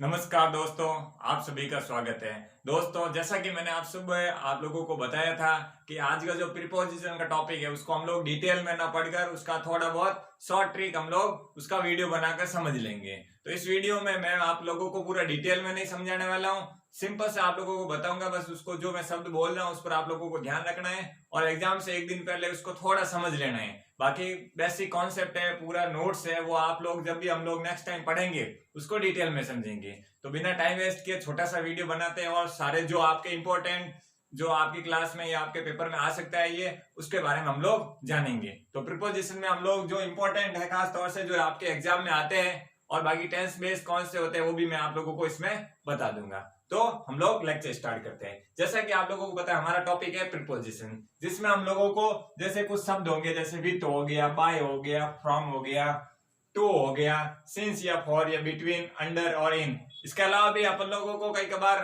नमस्कार दोस्तों, आप सभी का स्वागत है। दोस्तों, जैसा कि मैंने आप सुबह आप लोगों को बताया था कि आज का जो प्रीपोजिशन का टॉपिक है उसको हम लोग डिटेल में ना पढ़कर उसका थोड़ा बहुत शॉर्ट ट्रिक हम लोग उसका वीडियो बनाकर समझ लेंगे। तो इस वीडियो में मैं आप लोगों को पूरा डिटेल में नहीं समझाने वाला हूँ, सिंपल से आप लोगों को बताऊंगा। बस उसको जो मैं शब्द बोल रहा हूँ उस पर आप लोगों को ध्यान रखना है और एग्जाम से एक दिन पहले उसको थोड़ा समझ लेना है। बाकी बेसिक कॉन्सेप्ट है, पूरा नोट्स है, वो आप लोग जब भी हम लोग नेक्स्ट टाइम पढ़ेंगे उसको डिटेल में समझेंगे। तो बिना टाइम वेस्ट किए छोटा सा वीडियो बनाते हैं और सारे जो आपके इंपॉर्टेंट जो आपकी क्लास में या आपके पेपर में आ सकता है ये उसके बारे में हम लोग जानेंगे। तो प्रीपोजिशन में हम लोग जो इंपॉर्टेंट है खास तौर से जो आपके एग्जाम में आते हैं और बाकी टेंस बेस्ड कौन से होते हैं वो भी मैं आप लोगों को इसमें बता दूंगा। तो हम लोग लेक्चर स्टार्ट करते हैं। जैसा कि आप लोगों को पता है हमारा टॉपिक है प्रीपोजिशन, जिसमें हम लोगों को जैसे कुछ शब्द होंगे जैसे विथ हो गया, बाय हो गया, फ्रॉम हो गया, टू हो गया, सिंस या फॉर या बिटवीन, अंडर और इन। इसके अलावा भी अपन लोगों को कई कबार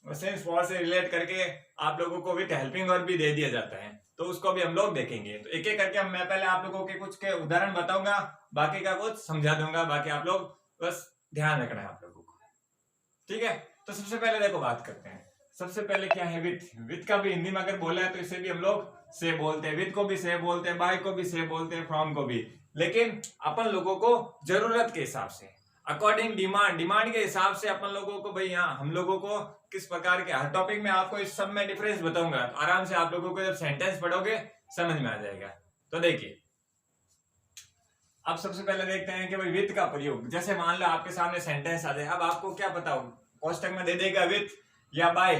सिंस फॉर से रिलेट करके आप लोगों को विथ हेल्पिंग वर्ब भी दे दिया जाता है, तो उसको भी हम लोग देखेंगे। तो एक एक करके मैं पहले आप लोगों के कुछ के उदाहरण बताऊंगा, बाकी का कुछ समझा दूंगा। बाकी आप लोग बस ध्यान रखना है आप लोगों को, ठीक है। तो सबसे पहले देखो बात करते हैं। सबसे पहले क्या है विथ। विथ का भी हिंदी में अगर बोला है तो इसे भी हम लोग से बोलते हैं, विथ को भी से बोलते हैं, बाय को भी से बोलते हैं, फ्रॉम को भी। लेकिन अपन लोगों को जरूरत के हिसाब से, अकॉर्डिंग डिमांड, डिमांड के हिसाब से अपन लोगों को भाई यहाँ हम लोगों को किस प्रकार के हर टॉपिक में आपको इस सब में डिफरेंस बताऊंगा। तो आराम से आप लोगों को जब सेंटेंस पढ़ोगे समझ में आ जाएगा। तो देखिए, अब सबसे पहले देखते हैं कि भाई विथ का प्रयोग। जैसे मान लो आपके सामने सेंटेंस आ जाए, अब आपको क्या पता हो कोष्टक में दे देगा विथ या बाय,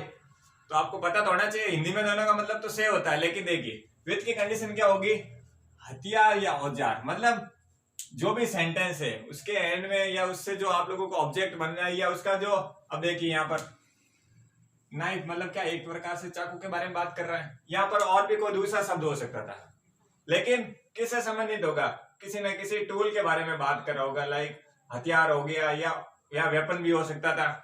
तो आपको पता तो होना चाहिए। हिंदी में दोनों का मतलब तो से होता है, लेकिन देखिए विथ की कंडीशन क्या होगी, हथियार या औजार। मतलब जो भी सेंटेंस है उसके एंड में या उससे जो आप लोगों को ऑब्जेक्ट बनना है या उसका जो, अब देखिए यहाँ पर नाइफ मतलब क्या, एक प्रकार से चाकू के बारे में बात कर रहा है। यहाँ पर और भी कोई दूसरा शब्द हो सकता था, लेकिन किससे संबंधित होगा, किसी न किसी टूल के बारे में बात कर रहा होगा। लाइक हथियार हो गया या वेपन भी हो सकता था।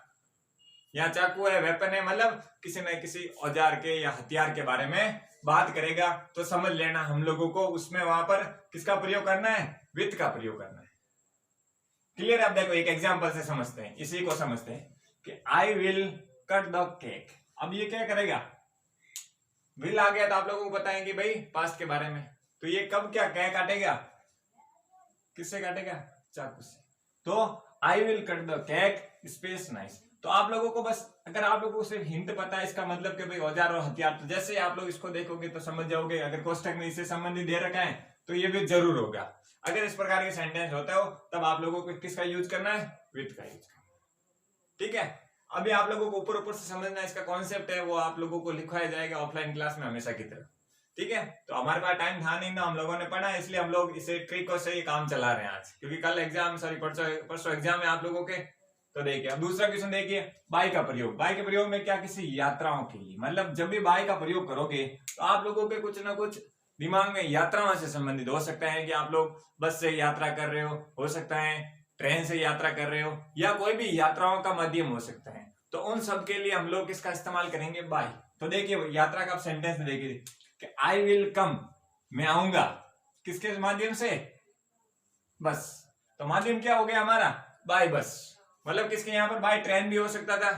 यहाँ चाकू है, वेपन है, मतलब किसी न किसी औजार के या हथियार के बारे में बात करेगा। तो समझ लेना हम लोगों को उसमें वहां पर किसका प्रयोग करना है, विथ का प्रयोग करना है। क्लियर। आप देखो एक एग्जांपल से समझते हैं, इसी को समझते हैं कि I will cut the cake. अब ये क्या करेगा, विल आ गया तो आप लोगों को बताएंगे भाई पास्ट के बारे में। तो ये कब क्या काटेगा, किससे काटेगा, चाकू से। तो I will cut the cake space nice. तो आप लोगों को बस, अगर आप लोगों को सिर्फ हिंट पता है इसका मतलब कि भाई औजार और हथियार, तो जैसे आप लोग इसको देखोगे तो समझ जाओगे। अगर कोष्टक में इससे संबंधित दे रखा है तो ये भी जरूर होगा। अगर इस प्रकार के सेंटेंस होता हो तब आप लोगों को किसका यूज करना है, विथ का यूज करना है, ठीक है। अभी आप लोगों को ऊपर ऊपर से समझना इसका कॉन्सेप्ट है, वो आप लोगों को लिखवाया जाएगा ऑफलाइन क्लास में हमेशा की तरह, ठीक है। तो हमारे पास टाइम था नहीं ना, हम लोगों ने पढ़ा, इसलिए हम लोग इसे ट्रिक को सही काम चला रहे हैं आज, क्योंकि कल एग्जाम, सॉरी परसों एग्जाम है आप लोगों के। तो देखिए अब दूसरा क्वेश्चन देखिए, बाय का प्रयोग। बाय के प्रयोग में क्या, किसी यात्राओं के लिए, मतलब जब भी बाय का प्रयोग करोगे तो आप लोगों के कुछ ना कुछ दिमाग में यात्राओं से संबंधित हो सकता है कि आप लोग बस से यात्रा कर रहे हो सकता है ट्रेन से यात्रा कर रहे हो, या कोई भी यात्राओं का माध्यम हो सकता है। तो उन सब के लिए हम लोग किसका इस्तेमाल करेंगे, बाय। तो देखिए यात्रा का सेंटेंस देखिए कि आई विल कम, मैं आऊंगा, किसके माध्यम से, बस। तो माध्यम क्या हो गया हमारा, बाय बस। मतलब किसके, यहाँ पर बाय ट्रेन भी हो सकता था,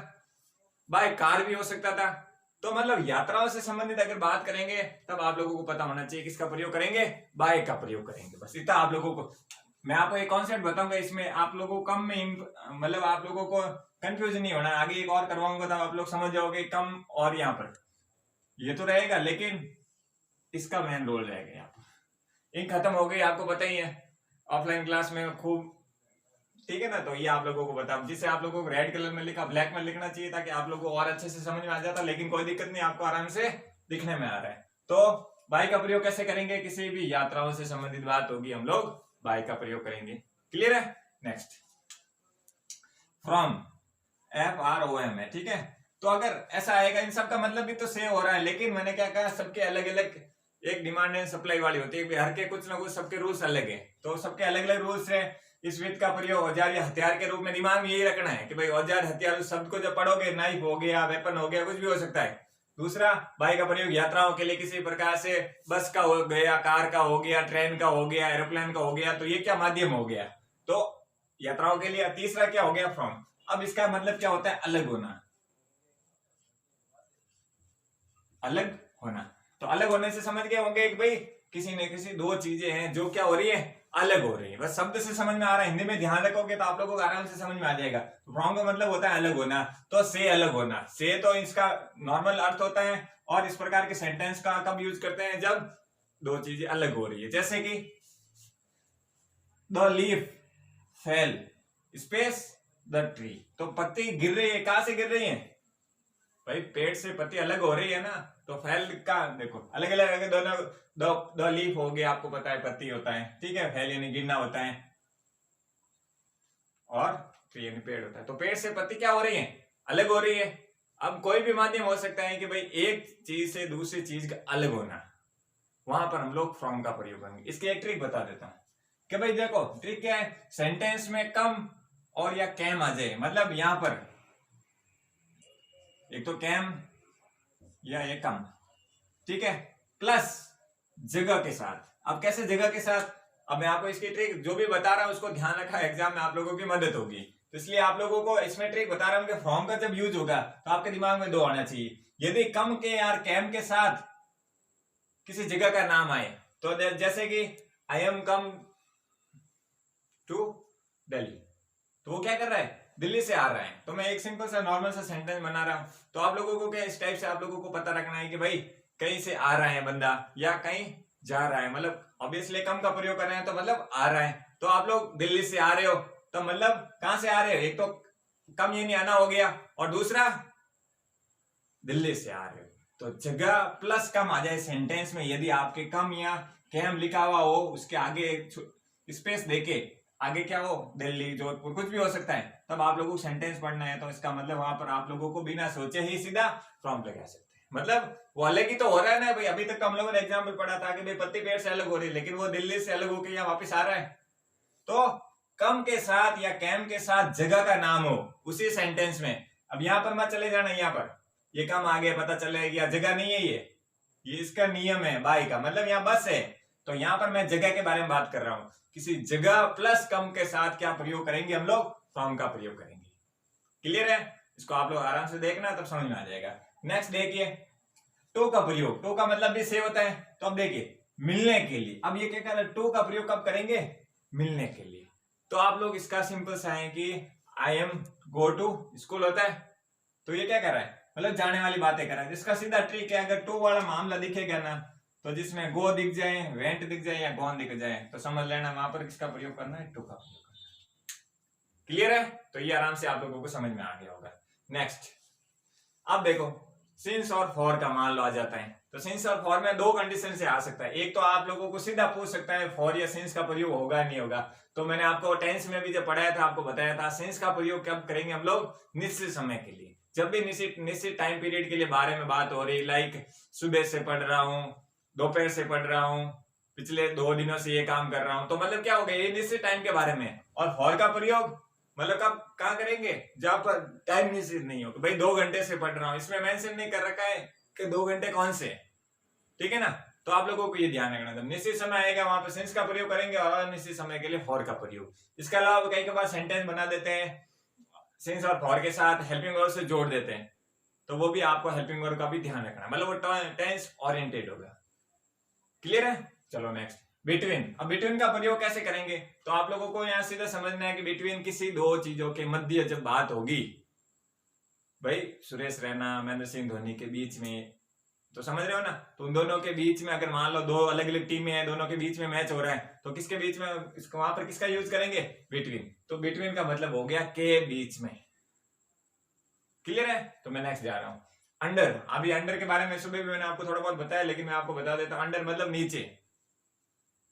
बाय कार भी हो सकता था। तो मतलब यात्राओं से संबंधित अगर बात करेंगे तब आप लोगों को पता होना चाहिए किसका प्रयोग करेंगे, बाय का प्रयोग करेंगे। बस इतना आप लोगों को मैं आपको एक कॉन्सेप्ट बताऊंगा, इसमें आप लोगों को कम में मतलब आप लोगों को कंफ्यूजन नहीं होना। आगे एक और करवाऊंगा तब आप लोग समझ जाओगे कम और यहाँ पर ये तो रहेगा, लेकिन इसका मेन रोल रहेगा यहाँ पर। इंक खत्म हो गई, आपको पता ही है ऑफलाइन क्लास में खूब, ठीक है ना। तो ये आप लोगों को बता, जिसे आप लोगों को रेड कलर में लिखा ब्लैक में लिखना चाहिए ताकि आप लोगों को और अच्छे से समझ में आ जाता, लेकिन कोई दिक्कत नहीं, आपको आराम से दिखने में आ रहा है। तो बाय का प्रयोग कैसे करेंगे, किसी भी यात्राओं से संबंधित बात होगी हम लोग बाय का प्रयोग करेंगे। क्लियर है। नेक्स्ट फ्रॉम, FROM है, ठीक है। तो अगर ऐसा आएगा, इन सब का मतलब भी तो सेम हो रहा है, लेकिन मैंने क्या कहा सबके अलग अलग एक डिमांड एंड सप्लाई वाली होती है, हर के कुछ ना कुछ सबके रूल्स अलग है। तो सबके अलग अलग रूल्स है। इस विथ का प्रयोग औजार या हथियार के रूप में दिमाग में यही रखना है कि भाई औजार हथियार उस शब्द को जब पढ़ोगे, नाइफ हो गया, वेपन हो गया, कुछ भी हो सकता है। दूसरा, बाय का प्रयोग यात्राओं के लिए, किसी प्रकार से बस का हो गया, कार का हो गया, ट्रेन का हो गया, एरोप्लेन का हो गया, तो ये क्या माध्यम हो गया। तो यात्राओं के लिए। तीसरा क्या हो गया, फ्रॉम। अब इसका मतलब क्या होता है, अलग होना, अलग होना। तो अलग होने से समझ गए होंगे कि भाई किसी न किसी दो चीजें हैं जो क्या हो रही है, अलग हो रही है। बस शब्द से समझ में आ रहा है, हिंदी में ध्यान रखोगे तो आप लोगों को आराम से समझ में आ जाएगा। फ्रॉम का मतलब होता है अलग होना, तो से अलग होना। से तो इसका नॉर्मल अर्थ होता है, और इस प्रकार के सेंटेंस का कब यूज करते हैं, जब दो चीजें अलग हो रही है। जैसे कि the leaf fail space the tree, तो पत्ती गिर रही है, कहां से गिर रही है भाई, पेड़ से पत्ती अलग हो रही है ना। तो फेल का देखो अलग अलग है, दोनों दो लीफ हो गया, आपको पता है पत्ती होता है, ठीक है, फेल यानी गिरना होता है, और ट्री यानी पेड़ होता है। तो पेड़ से पत्ती क्या हो रही है, अलग हो रही है। अब कोई भी माध्यम हो सकता है कि भाई एक चीज से दूसरी चीज का अलग होना, वहां पर हम लोग फ्रॉम का प्रयोग करेंगे। इसकी एक ट्रिक बता देता हूं कि भाई देखो ट्रिक क्या है, सेंटेंस में कम और या कैम आ जाए, मतलब यहां पर एक तो कैम या ये कम, ठीक है, प्लस जगह के साथ। अब कैसे जगह के साथ, अब मैं आपको इसकी ट्रिक जो भी बता रहा हूं उसको ध्यान रखा, एग्जाम में आप लोगों की मदद होगी, तो इसलिए आप लोगों को इसमें ट्रिक बता रहा हूं कि फ्रॉम का जब यूज होगा तो आपके दिमाग में दो आना चाहिए। यदि कम के यार कैम के साथ किसी जगह का नाम आए, तो जैसे कि I am come to Delhi, तो वो क्या कर रहा है, दिल्ली से आ रहा है। तो मैं एक सिंपल सा नॉर्मल सा सेंटेंस बना रहा हूं, तो आप लोगों को क्या इस टाइप से आप लोगों को पता रखना है कि भाई कहीं से आ रहा है बंदा या कहीं जा रहा है, मतलब ऑब्वियसली कम का प्रयोग कर रहे हैं तो मतलब आ रहा है। तो आप लोग दिल्ली से आ रहे हो, तो मतलब कहां से आ रहे हो, एक तो कम ये नहीं आना हो गया, और दूसरा दिल्ली से आ रहे हो। तो जगह प्लस कम आ जाए सेंटेंस में, यदि आपके कम या कैम लिखा हुआ हो, उसके आगे स्पेस देके आगे क्या हो, दिल्ली जोधपुर कुछ भी हो सकता है, तब आप लोगों को सेंटेंस पढ़ना है, तो इसका मतलब वहां पर आप लोगों को बिना सोचे ही सीधा फ्रॉम लगा सकते हैं। मतलब वो अलग ही तो हो रहा है ना भाई। अभी तक हम लोगों ने एग्जाम में पढ़ा था कि भाई पत्ती पेड़ से अलग हो रही है, लेकिन वो दिल्ली से अलग होकर यहाँ वापिस आ रहा है। तो कम के साथ या कैम के साथ जगह का नाम हो उसी सेंटेंस में। अब यहां पर मत चले जाना, यहाँ पर ये कम आ गया, पता चलेगा जगह नहीं है, ये इसका नियम है बाई का, मतलब यहाँ बस है। तो यहाँ पर मैं जगह के बारे में बात कर रहा हूं, किसी जगह प्लस कम के साथ क्या प्रयोग करेंगे हम लोग, फ्रॉम का प्रयोग करेंगे। क्लियर है, इसको आप लोग आराम से देखना तब समझ में आ जाएगा। नेक्स्ट देखिए टू का प्रयोग, टू का मतलब भी से होता है। तो अब देखिए मिलने के लिए, अब ये क्या कर रहा है, टू का प्रयोग कब करेंगे, मिलने के लिए। तो आप लोग इसका सिंपल सा है कि I am go to school होता है, तो ये क्या कर रहा है, मतलब जाने वाली बातें कर रहा है। जिसका सीधा ट्रिक है, अगर टू वाला मामला दिखेगा ना, तो जिसमें गो दिख जाए, वेंट दिख जाए या गॉन दिख जाए, तो समझ लेना वहां पर किसका प्रयोग करना है, टू का प्रयोग करना है। क्लियर है, तो ये आराम से आप लोगों को समझ में आ गया होगा। नेक्स्ट अब देखो सिंस और फॉर का मान लो आ जाता है, तो सिंस और फॉर में दो कंडीशन से आ सकता है। एक तो आप लोगों को सीधा पूछ सकता है फॉर या सिंस का प्रयोग होगा नहीं होगा। तो मैंने आपको टेंस में भी जब पढ़ाया था आपको बताया था सिंस का प्रयोग कब करेंगे हम लोग, निश्चित समय के लिए, जब भी निश्चित टाइम पीरियड के लिए बारे में बात हो रही, लाइक सुबह से पढ़ रहा हूँ, दोपहर से पढ़ रहा हूँ, पिछले 2 दिनों से ये काम कर रहा हूं, तो मतलब क्या हो गया, ये निश्चित टाइम के बारे में। और फॉर का प्रयोग मतलब कब कहां करेंगे, जहां पर टाइम निश्चित नहीं हो, भाई 2 घंटे से पढ़ रहा हूं, इसमें मेंशन नहीं कर रखा है कि 2 घंटे कौन से, ठीक है ना। तो आप लोगों को ये ध्यान रखना, जब निश्चित समय आएगा वहां पर सिंस का प्रयोग करेंगे, और अनिश्चित समय के लिए फॉर का प्रयोग। इसके अलावा कई बार सेंटेंस बना देते हैं सिंस और फॉर के साथ हेल्पिंग वर्ब से जोड़ देते हैं, तो वो भी आपको हेल्पिंग वर्ब का भी ध्यान रखना, मतलब वो टेंस ओरिएंटेड होगा। क्लियर है, चलो नेक्स्ट बिटवीन। अब बिटवीन का प्रयोग कैसे करेंगे, तो आप लोगों को यहां सीधा समझना है कि बिटवीन किसी दो चीजों के मध्य जब बात होगी, भाई सुरेश रैना महेंद्र सिंह धोनी के बीच में, तो समझ रहे हो ना, तो उन दोनों के बीच में अगर मान लो दो अलग अलग टीमें हैं, दोनों के बीच में मैच हो रहा है, तो किसके बीच में, वहां पर किसका यूज करेंगे, बिटवीन। तो बिटवीन का मतलब हो गया के बीच में। क्लियर है, तो मैं नेक्स्ट जा रहा हूं अंडर। अभी अंडर के बारे में सुबह भी मैंने आपको थोड़ा बहुत बताया, लेकिन मैं आपको बता देता हूं, अंडर मतलब नीचे।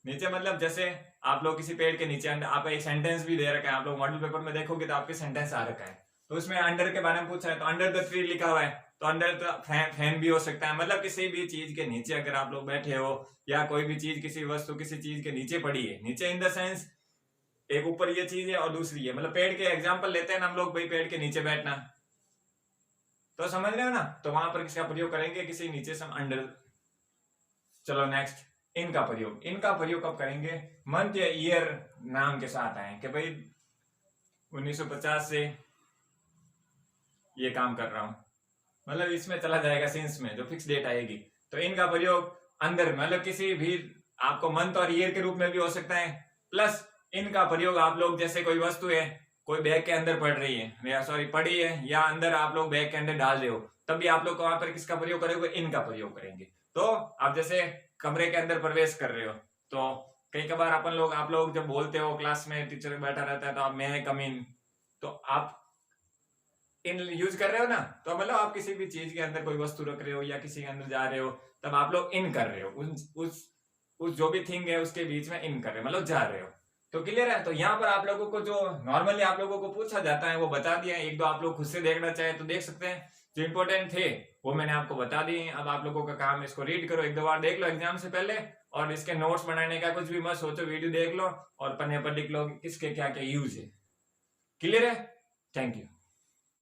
नीचे मतलब जैसे आप लोग किसी पेड़ के नीचे, आपका एक सेंटेंस भी दे रखा है, आप लोग मॉडल पेपर में देखोगे तो आपके सेंटेंस आ रखा है, तो उसमें अंडर के बारे में पूछा है, तो अंडर द ट्री लिखा हुआ है, तो अंडर द फैन भी हो सकता है, मतलब किसी भी चीज के नीचे अगर आप लोग बैठे हो, या कोई भी चीज किसी वस्तु किसी चीज के नीचे पड़ी है, नीचे इन द सेंस एक ऊपर ये चीज है और दूसरी है, मतलब पेड़ के एग्जाम्पल लेते हैं ना हम लोग, भाई पेड़ के नीचे बैठना, तो समझ रहे हो ना, तो वहां पर किसका प्रयोग करेंगे, किसी नीचे से अंडर। चलो नेक्स्ट इनका प्रयोग। इनका प्रयोग कब करेंगे, मंथ या ईयर नाम के साथ आए कि भाई 1950 से ये काम कर रहा हूँ, मतलब इसमें चला जाएगा सीन्स में जो फिक्स डेट आएगी। तो इनका प्रयोग अंदर मतलब किसी भी आपको मंथ और ईयर के रूप में भी हो सकता है, प्लस इनका प्रयोग आप लोग जैसे कोई वस्तु है, कोई बैग के अंदर पड़ रही है या सॉरी पड़ी है या अंदर आप लोग बैग के अंदर डाल रहे हो, तब भी आप लोग वहां पर किसका प्रयोग करेंगे? इनका प्रयोग करेंगे। तो आप जैसे कमरे के अंदर प्रवेश कर रहे हो तो कई कबार अपन लोग आप लोग जब बोलते हो क्लास में टीचर बैठा रहता है तो आप मैं कम इन, तो आप इन यूज कर रहे हो ना, तो मतलब आप किसी भी चीज के अंदर कोई वस्तु रख रहे हो या किसी के अंदर जा रहे हो तब आप लोग इन कर रहे हो, उस जो भी थिंग है उसके बीच में इन कर रहे हो, मतलब जा रहे हो। तो क्लियर है? तो यहाँ पर आप लोगों को जो नॉर्मली आप लोगों को पूछा जाता है वो बता दिया है। एक दो आप लोग खुद से देखना चाहे तो देख सकते हैं, जो इंपॉर्टेंट थे वो मैंने आपको बता दिए। अब आप लोगों का काम है इसको रीड करो, एक दो बार देख लो एग्जाम से पहले, और इसके नोट्स बनाने का कुछ भी मत सोचो, वीडियो देख लो और पन्ने पर लिख लो किसके क्या क्या यूज है। क्लियर है? Thank you.